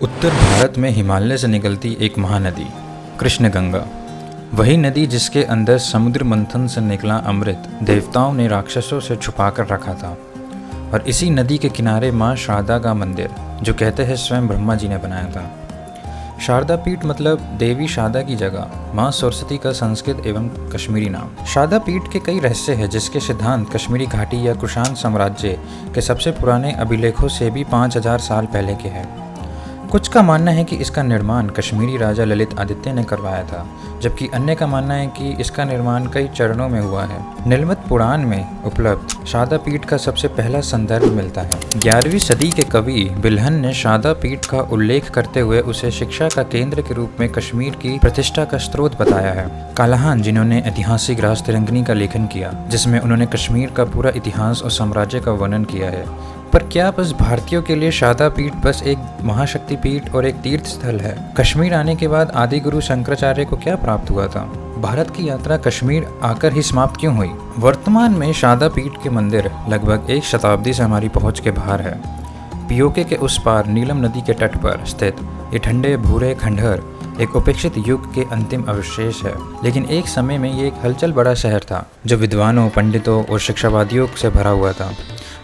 उत्तर भारत में हिमालय से निकलती एक महानदी कृष्णगंगा, वही नदी जिसके अंदर समुद्र मंथन से निकला अमृत देवताओं ने राक्षसों से छुपाकर रखा था। और इसी नदी के किनारे माँ शारदा का मंदिर, जो कहते हैं स्वयं ब्रह्मा जी ने बनाया था। शारदा पीठ मतलब देवी शारदा की जगह, माँ सरस्वती का संस्कृत एवं कश्मीरी नाम। शारदा पीठ के कई रहस्य हैं, जिसके सिद्धांत कश्मीरी घाटी या कुषाण साम्राज्य के सबसे पुराने अभिलेखों से भी 5000 साल पहले के हैं। कुछ का मानना है कि इसका निर्माण कश्मीरी राजा ललित आदित्य ने करवाया था, जबकि अन्य का मानना है कि इसका निर्माण कई चरणों में हुआ है। नीलमत पुराण में उपलब्ध शारदा पीठ का सबसे पहला संदर्भ मिलता है। 11वीं सदी के कवि बिल्हन ने शारदा पीठ का उल्लेख करते हुए उसे शिक्षा का केंद्र के रूप में कश्मीर की प्रतिष्ठा का स्रोत बताया है। कालाहान, जिन्होंने ऐतिहासिक राजतिरंगिनी का लेखन किया, जिसमें उन्होंने कश्मीर का पूरा इतिहास और साम्राज्य का वर्णन किया है। पर क्या बस भारतीयों के लिए शारदा पीठ बस एक महाशक्ति पीठ और एक तीर्थ स्थल है? कश्मीर आने के बाद आदि गुरु शंकराचार्य को क्या प्राप्त हुआ था? भारत की यात्रा कश्मीर आकर ही समाप्त क्यों हुई? वर्तमान में शारदा पीठ के मंदिर लगभग 1 शताब्दी से हमारी पहुंच के बाहर है। पीओके के उस पार नीलम नदी के तट पर स्थित ये ठंडे भूरे खंडहर एक उपेक्षित युग के अंतिम अवशेष है। लेकिन एक समय में ये एक हलचल बड़ा शहर था, जो विद्वानों, पंडितों और शिक्षावादियों से भरा हुआ था,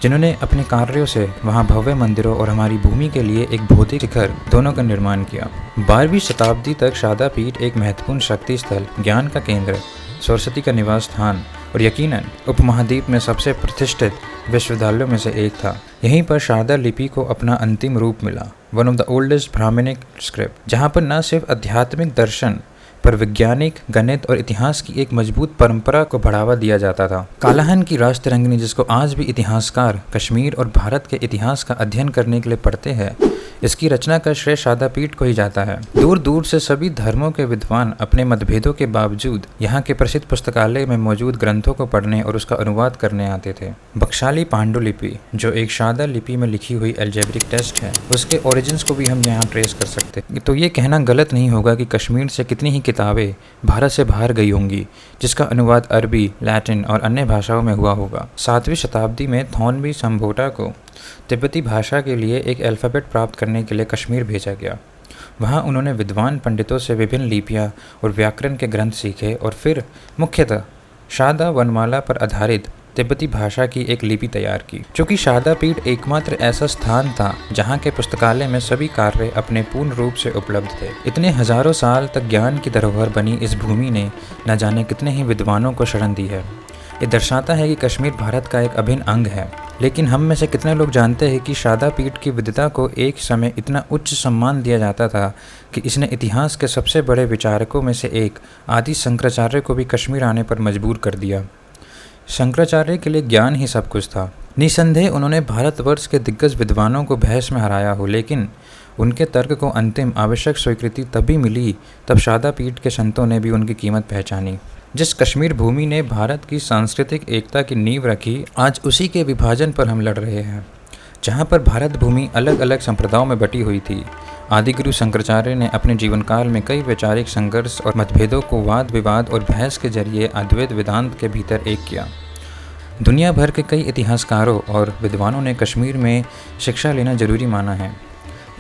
जिन्होंने अपने कार्यों से वहां भव्य मंदिरों और हमारी भूमि के लिए एक भौतिक शिखर दोनों का निर्माण किया। 12वीं शताब्दी तक शारदा पीठ एक महत्वपूर्ण शक्ति स्थल, ज्ञान का केंद्र, सरस्वती का निवास स्थान और यकीनन उपमहाद्वीप में सबसे प्रतिष्ठित विश्वविद्यालयों में से एक था। यहीं पर शारदा लिपि को अपना अंतिम रूप मिला, one of the oldest Brahmanic script, जहाँ पर न सिर्फ आध्यात्मिक दर्शन पर वैज्ञानिक, गणित और इतिहास की एक मजबूत परंपरा को बढ़ावा दिया जाता था। कालाहन की राजतिरंगिनी, जिसको आज भी इतिहासकार कश्मीर और भारत के इतिहास का अध्ययन करने के लिए पढ़ते हैं, इसकी रचना का श्रेय शारदा पीठ को ही जाता है। दूर दूर से सभी धर्मों के विद्वान अपने मतभेदों के बावजूद यहाँ के प्रसिद्ध पुस्तकालय में मौजूद ग्रंथों को पढ़ने और उसका अनुवाद करने आते थे। बख्शाली पांडुलिपि, जो एक शारदा लिपि में लिखी हुई एल्जेब्रिक टेक्स्ट है, उसके ओरिजिन्स को भी हम यहाँ ट्रेस कर सकते हैं। तो ये कहना गलत नहीं होगा कि कश्मीर से कितनी ही किताबें भारत से बाहर गई होंगी, जिसका अनुवाद अरबी, लैटिन और अन्य भाषाओं में हुआ होगा। 7वीं शताब्दी में थॉर्नबी संभोटा को तिब्बती भाषा के लिए एक अल्फ़ाबेट प्राप्त करने के लिए कश्मीर भेजा गया। वहाँ उन्होंने विद्वान पंडितों से विभिन्न लिपियाँ और व्याकरण के ग्रंथ सीखे और फिर मुख्यतः शारदा वर्णमाला पर आधारित तिब्बती भाषा की एक लिपि तैयार की। चूँकि शारदा पीठ एकमात्र ऐसा स्थान था जहाँ के पुस्तकालय में सभी कार्य अपने पूर्ण रूप से उपलब्ध थे। इतने हजारों साल तक ज्ञान की धरोहर बनी इस भूमि ने न जाने कितने ही विद्वानों को शरण दी है। ये दर्शाता है कि कश्मीर भारत का एक अभिन्न अंग है। लेकिन हम में से कितने लोग जानते हैं कि शारदा पीठ की विद्वता को एक समय इतना उच्च सम्मान दिया जाता था कि इसने इतिहास के सबसे बड़े विचारकों में से एक आदि शंकराचार्य को भी कश्मीर आने पर मजबूर कर दिया। शंकराचार्य के लिए ज्ञान ही सब कुछ था। निसंदेह उन्होंने भारतवर्ष के दिग्गज विद्वानों को बहस में हराया हो, लेकिन उनके तर्क को अंतिम आवश्यक स्वीकृति तभी मिली तब शारदा पीठ के संतों ने भी उनकी कीमत पहचानी। जिस कश्मीर भूमि ने भारत की सांस्कृतिक एकता की नींव रखी, आज उसी के विभाजन पर हम लड़ रहे हैं। जहाँ पर भारत भूमि अलग अलग संप्रदायों में बटी हुई थी, आदिगुरु शंकराचार्य ने अपने जीवन काल में कई वैचारिक संघर्ष और मतभेदों को वाद विवाद और बहस के जरिए अद्वैत वेदांत के भीतर एक किया। दुनिया भर के कई इतिहासकारों और विद्वानों ने कश्मीर में शिक्षा लेना जरूरी माना है।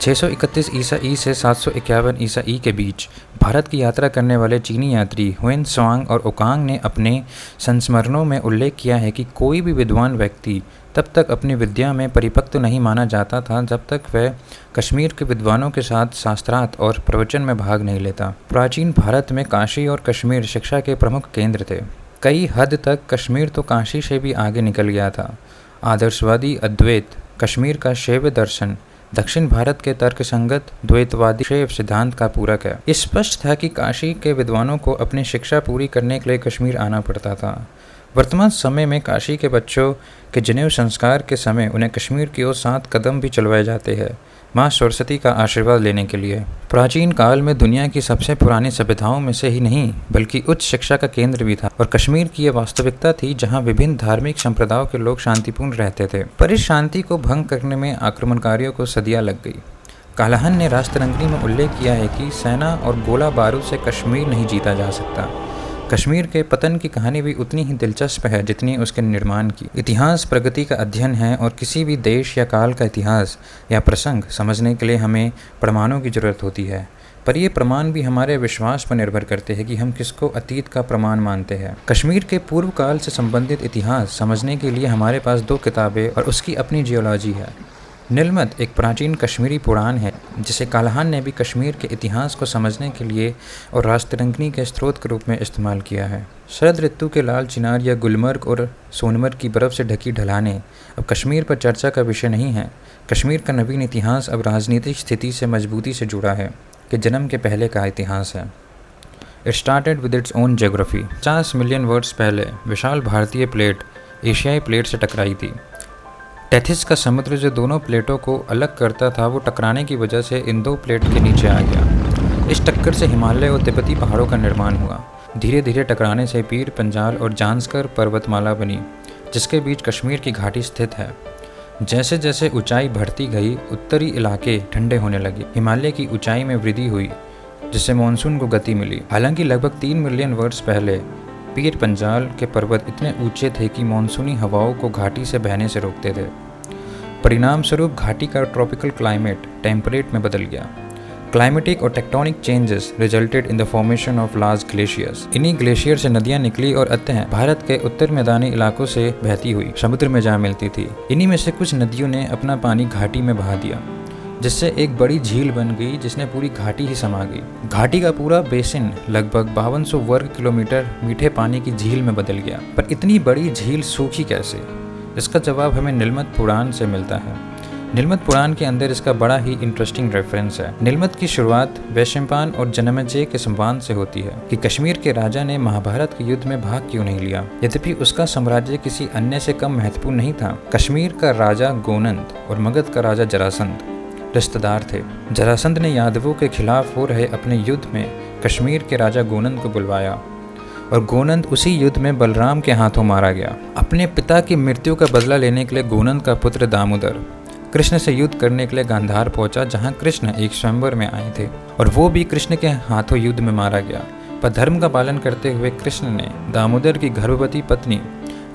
631 ईसा ई से 751 ईसा ई के बीच भारत की यात्रा करने वाले चीनी यात्री हुएन त्सांग और ओकांग ने अपने संस्मरणों में उल्लेख किया है कि कोई भी विद्वान व्यक्ति तब तक अपनी विद्या में परिपक्व नहीं माना जाता था जब तक वह कश्मीर के विद्वानों के साथ शास्त्रार्थ और प्रवचन में भाग नहीं लेता। प्राचीन भारत में काशी और कश्मीर शिक्षा के प्रमुख केंद्र थे। कई हद तक कश्मीर तो काशी से भी आगे निकल गया था। आदर्शवादी अद्वैत, कश्मीर का शैव दर्शन दक्षिण भारत के तर्कसंगत द्वैतवादी शैव सिद्धांत का पूरक है। स्पष्ट था कि काशी के विद्वानों को अपनी शिक्षा पूरी करने के लिए कश्मीर आना पड़ता था। वर्तमान समय में काशी के बच्चों के जनेऊ संस्कार के समय उन्हें कश्मीर की ओर 7 कदम भी चलवाए जाते हैं, माँ सरस्वती का आशीर्वाद लेने के लिए। प्राचीन काल में दुनिया की सबसे पुरानी सभ्यताओं में से ही नहीं बल्कि उच्च शिक्षा का केंद्र भी था, और कश्मीर की यह वास्तविकता थी जहां विभिन्न धार्मिक संप्रदायों के लोग शांतिपूर्ण रहते थे। पर इस शांति को भंग करने में आक्रमणकारियों को सदियां लग गई। कालाहन ने राजतिरंगिनी में उल्लेख किया है कि सेना और गोला बारूद से कश्मीर नहीं जीता जा सकता। कश्मीर के पतन की कहानी भी उतनी ही दिलचस्प है जितनी उसके निर्माण की। इतिहास प्रगति का अध्ययन है और किसी भी देश या काल का इतिहास या प्रसंग समझने के लिए हमें प्रमाणों की ज़रूरत होती है, पर ये प्रमाण भी हमारे विश्वास पर निर्भर करते हैं कि हम किसको अतीत का प्रमाण मानते हैं। कश्मीर के पूर्व काल से संबंधित इतिहास समझने के लिए हमारे पास 2 किताबें और उसकी अपनी जियोलॉजी है। नीलमत एक प्राचीन कश्मीरी पुराण है जिसे काल्हान ने भी कश्मीर के इतिहास को समझने के लिए और राष्ट्ररंगिणी के स्रोत के रूप में इस्तेमाल किया है। शरद ऋतु के लाल चिनार या गुलमर्ग और सोनमर्ग की बर्फ़ से ढकी ढलानें अब कश्मीर पर चर्चा का विषय नहीं है। कश्मीर का नवीन इतिहास अब राजनीतिक स्थिति से मजबूती से जुड़ा है कि जन्म के पहले का इतिहास है। It started with its own geography. 50 million वर्ष पहले विशाल भारतीय प्लेट एशियाई प्लेट से टकराई थी। टेथिस का समुद्र जो दोनों प्लेटों को अलग करता था वो टकराने की वजह से इन 2 प्लेट के नीचे आ गया। इस टक्कर से हिमालय और तिब्बती पहाड़ों का निर्माण हुआ। धीरे धीरे टकराने से पीर पंजाल और जांस्कर पर्वतमाला बनी जिसके बीच कश्मीर की घाटी स्थित है। जैसे जैसे ऊंचाई बढ़ती गई उत्तरी इलाके ठंडे होने लगे। हिमालय की ऊंचाई में वृद्धि हुई जिससे मानसून को गति मिली। हालांकि लगभग 3 मिलियन वर्ष पहले पीर पंजाल के पर्वत इतने ऊंचे थे कि मानसूनी हवाओं को घाटी से बहने से रोकते थे। परिणाम स्वरूप घाटी का ट्रॉपिकल क्लाइमेट टेम्परेट में बदल गया। क्लाइमेटिक और tectonic changes resulted in the formation of large glaciers. इन्हीं ग्लेशियर से नदियां निकली और अंततः भारत के उत्तर मैदानी इलाकों से बहती हुई समुद्र में जा मिलती थी। इन्हीं में से कुछ नदियों ने अपना पानी घाटी में बहा दिया जिससे एक बड़ी झील बन गई जिसने पूरी घाटी ही समा गई। घाटी का पूरा बेसिन लगभग 5200 वर्ग किलोमीटर मीठे पानी की झील में बदल गया। पर इतनी बड़ी झील सूखी कैसे? इसका जवाब हमें नीलमत पुराण से मिलता है। नीलमत पुराण के अंदर इसका बड़ा ही इंटरेस्टिंग रेफरेंस है। नीलमत की शुरुआत वैशंपायन और जनमेजय के संवाद से होती है कि कश्मीर के राजा ने महाभारत के युद्ध में भाग क्यों नहीं लिया, यद्यपि उसका साम्राज्य किसी अन्य से कम महत्वपूर्ण नहीं था। कश्मीर का राजा गोनंद और मगध का राजा जरासंध रिश्तेदार थे। जरासंध ने यादवों के खिलाफ हो रहे अपने युद्ध में कश्मीर के राजा गोनंद को बुलवाया और गोनंद उसी युद्ध में बलराम के हाथों मारा गया। अपने पिता की मृत्यु का बदला लेने के लिए गोनंद का पुत्र दामोदर कृष्ण से युद्ध करने के लिए गांधार पहुंचा जहां कृष्ण एक स्वयंवर में आए थे और वो भी कृष्ण के हाथों युद्ध में मारा गया। पर धर्म का पालन करते हुए कृष्ण ने दामोदर की गर्भवती पत्नी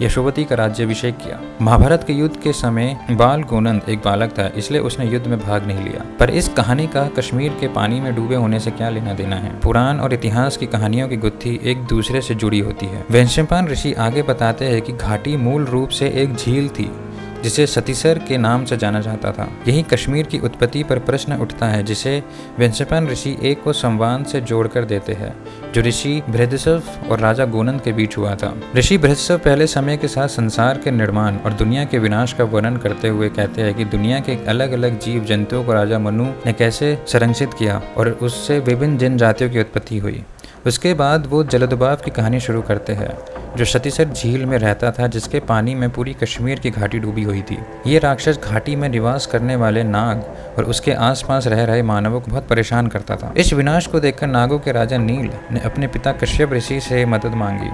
यशोवती का राज्याभिषेक किया। महाभारत के युद्ध के समय बाल गोनंद एक बालक था, इसलिए उसने युद्ध में भाग नहीं लिया। पर इस कहानी का कश्मीर के पानी में डूबे होने से क्या लेना देना है? पुराण और इतिहास की कहानियों की गुत्थी एक दूसरे से जुड़ी होती है। वैशंपायन ऋषि आगे बताते हैं कि घाटी मूल रूप से एक झील थी जिसे सतीसर के नाम से जाना जाता था। यही कश्मीर की उत्पत्ति पर प्रश्न उठता है जिसे वैशंपायन ऋषि एक को संवाद से जोड़कर देते हैं जो ऋषि बृहद्रथ और राजा गोनंद के बीच हुआ था। ऋषि बृहद्रथ पहले समय के साथ संसार के निर्माण और दुनिया के विनाश का वर्णन करते हुए कहते हैं कि दुनिया के अलग अलग जीव जंतुओं को राजा मनु ने कैसे संरक्षित किया और उससे विभिन्न जनजातियों की उत्पत्ति हुई। उसके बाद वो जलदुबाव की कहानी शुरू करते हैं जो सतीसर झील में रहता था जिसके पानी में पूरी कश्मीर की घाटी डूबी हुई थी। ये राक्षस घाटी में निवास करने वाले नाग और उसके आसपास रह रहे मानवों को बहुत परेशान करता था। इस विनाश को देखकर नागों के राजा नील ने अपने पिता कश्यप ऋषि से मदद मांगी।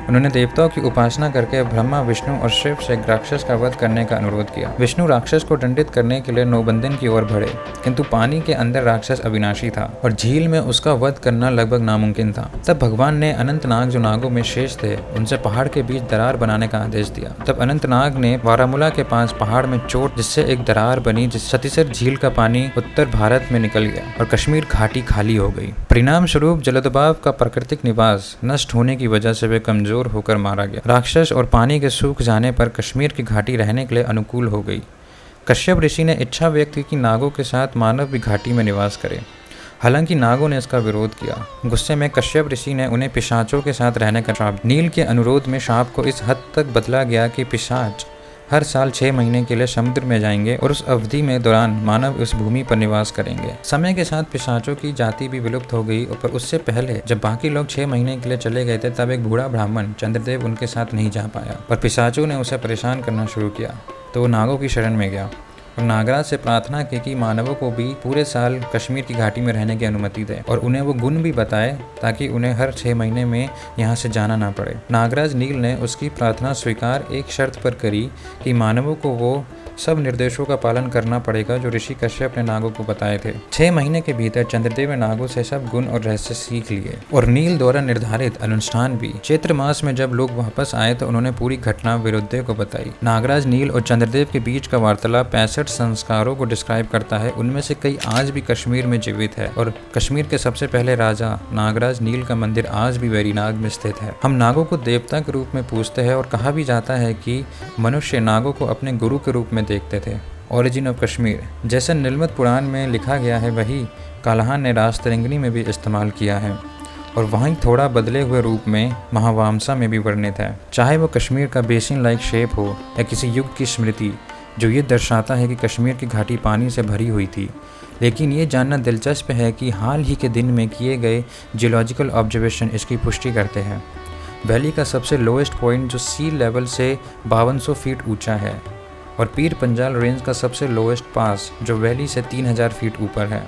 उन्होंने देवताओं की उपासना करके ब्रह्मा विष्णु और शिव से राक्षस का वध करने का अनुरोध किया। विष्णु राक्षस को दंडित करने के लिए नौबंदन की ओर बढ़े किंतु पानी के अंदर राक्षस अविनाशी था और झील में उसका वध करना लगभग नामुमकिन था। तब भगवान ने अनंतनाग जो नागों में शेष थे उनसे पहाड़ के बीच दरार बनाने का आदेश दिया। तब अनंतनाग ने बारामूला के पास पहाड़ में चोट जिससे एक दरार बनी जिस सतीसर झील का पानी उत्तर भारत में निकल गया और कश्मीर घाटी खाली हो गई। परिणाम स्वरूप जलदबाव का प्राकृतिक निवास नष्ट होने की वजह से वे कमजोर होकर मारा गया। राक्षस और पानी के सूख जाने पर कश्मीर की घाटी रहने के लिए अनुकूल हो गई। कश्यप ऋषि ने इच्छा व्यक्त की कि नागों के साथ मानव भी घाटी में निवास करे। हालांकि नागों ने इसका विरोध किया। गुस्से में कश्यप ऋषि ने उन्हें पिशाचों के साथ रहने का श्राप। नील के अनुरोध में श्राप को इस हद तक बदला गया कि पिशाच हर साल 6 महीने के लिए समुद्र में जाएंगे और उस अवधि में दौरान मानव उस भूमि पर निवास करेंगे। समय के साथ पिशाचों की जाति भी विलुप्त हो गई और पर उससे पहले जब बाकी लोग 6 महीने के लिए चले गए थे तब एक बूढ़ा ब्राह्मण चंद्रदेव उनके साथ नहीं जा पाया और पिशाचों ने उसे परेशान करना शुरू किया तो वो नागों की शरण में गया और नागराज से प्रार्थना की कि मानवों को भी पूरे साल कश्मीर की घाटी में रहने की अनुमति दे और उन्हें वो गुण भी बताए ताकि उन्हें हर 6 महीने में यहाँ से जाना ना पड़े। नागराज नील ने उसकी प्रार्थना स्वीकार एक शर्त पर करी कि मानवों को वो सब निर्देशों का पालन करना पड़ेगा जो ऋषि कश्यप ने नागों को बताए थे। 6 महीने के भीतर चंद्रदेव ने नागों से सब गुण और रहस्य सीख लिए और नील द्वारा निर्धारित अनुष्ठान भी। चैत्र मास में जब लोग वापस आए तो उन्होंने पूरी घटना विरुद्ध को बताई। नागराज नील और चंद्रदेव के बीच का वार्तालाप 65 संस्कारों को डिस्क्राइब करता है। उनमें से कई आज भी कश्मीर में जीवित है और कश्मीर के सबसे पहले राजा नागराज नील का मंदिर आज भी वेरीनाग में स्थित है। हम नागों को देवता के रूप में पूजते हैं और कहा भी जाता है कि मनुष्य नागों को अपने गुरु के रूप में देखते थे। ओरिजिन ऑफ कश्मीर जैसे नीलमत पुराण में लिखा गया है वही काल्हान ने राजतरंगिणी में भी इस्तेमाल किया है और वहीं थोड़ा बदले हुए रूप में महावामसा में भी वर्णित है। चाहे वो कश्मीर का बेसिन लाइक शेप हो या किसी युग की स्मृति जो ये दर्शाता है कि कश्मीर की घाटी पानी से भरी हुई थी। लेकिन ये जानना दिलचस्प है कि हाल ही के दिन में किए गए जियोलॉजिकल ऑब्जर्वेशन इसकी पुष्टि करते हैं। वैली का सबसे लोएस्ट पॉइंट जो सी लेवल से 5200 फीट ऊंचा है और पीर पंजाल रेंज का सबसे लोएस्ट पास जो वैली से 3000 फीट ऊपर है।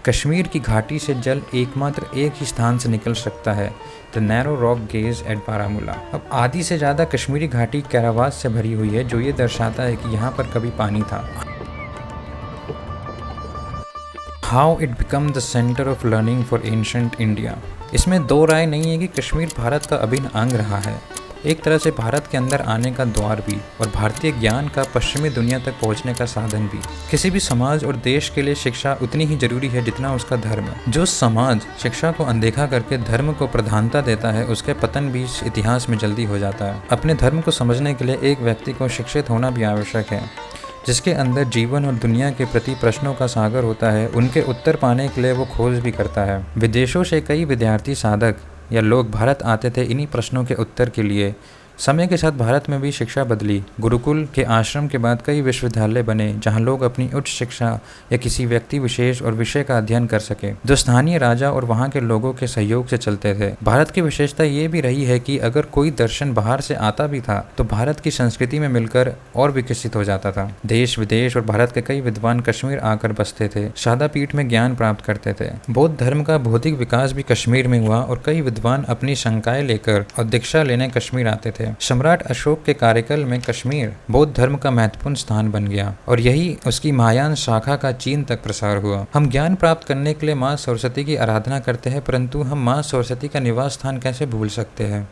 कश्मीर की घाटी से जल एकमात्र एक ही स्थान से निकल सकता है, the narrow rock gauge at Baramulla. अब आधी से ज़्यादा कश्मीरी घाटी कैरावास से भरी हुई है जो ये दर्शाता है कि यहाँ पर कभी पानी था। How it become the centre of learning for ancient India. इसमें दो राय नहीं है कि कश्मीर भारत का अभिन्न अंग रहा है, एक तरह से भारत के अंदर आने का द्वार भी और भारतीय ज्ञान का पश्चिमी दुनिया तक पहुंचने का साधन भी। किसी भी समाज और देश के लिए शिक्षा उतनी ही जरूरी है जितना उसका धर्म। जो समाज शिक्षा को अनदेखा करके धर्म को प्रधानता देता है उसके पतन भी इतिहास में जल्दी हो जाता है। अपने धर्म को समझने के लिए एक व्यक्ति को शिक्षित होना भी आवश्यक है, जिसके अंदर जीवन और दुनिया के प्रति प्रश्नों का सागर होता है। उनके उत्तर पाने के लिए वो खोज भी करता है। विदेशों से कई विद्यार्थी साधक या लोग भारत आते थे इन्हीं प्रश्नों के उत्तर के लिए। समय के साथ भारत में भी शिक्षा बदली। गुरुकुल के आश्रम के बाद कई विश्वविद्यालय बने जहां लोग अपनी उच्च शिक्षा या किसी व्यक्ति विशेष और विषय का अध्ययन कर सके जो स्थानीय राजा और वहां के लोगों के सहयोग से चलते थे। भारत की विशेषता ये भी रही है कि अगर कोई दर्शन बाहर से आता भी था तो भारत की संस्कृति में मिलकर और विकसित हो जाता था। देश विदेश और भारत के कई विद्वान कश्मीर आकर बसते थे, शारदा पीठ में ज्ञान प्राप्त करते थे। बौद्ध धर्म का भौतिक विकास भी कश्मीर में हुआ और कई विद्वान अपनी शंकाएं लेकर और दीक्षा लेने कश्मीर आते थे। सम्राट अशोक के कार्यकाल में कश्मीर बौद्ध धर्म का महत्वपूर्ण स्थान बन गया और यही उसकी महायान शाखा का चीन तक प्रसार हुआ। हम ज्ञान प्राप्त करने के लिए माँ सरस्वती की आराधना करते हैं, परंतु हम माँ सरस्वती का निवास स्थान कैसे भूल सकते हैं।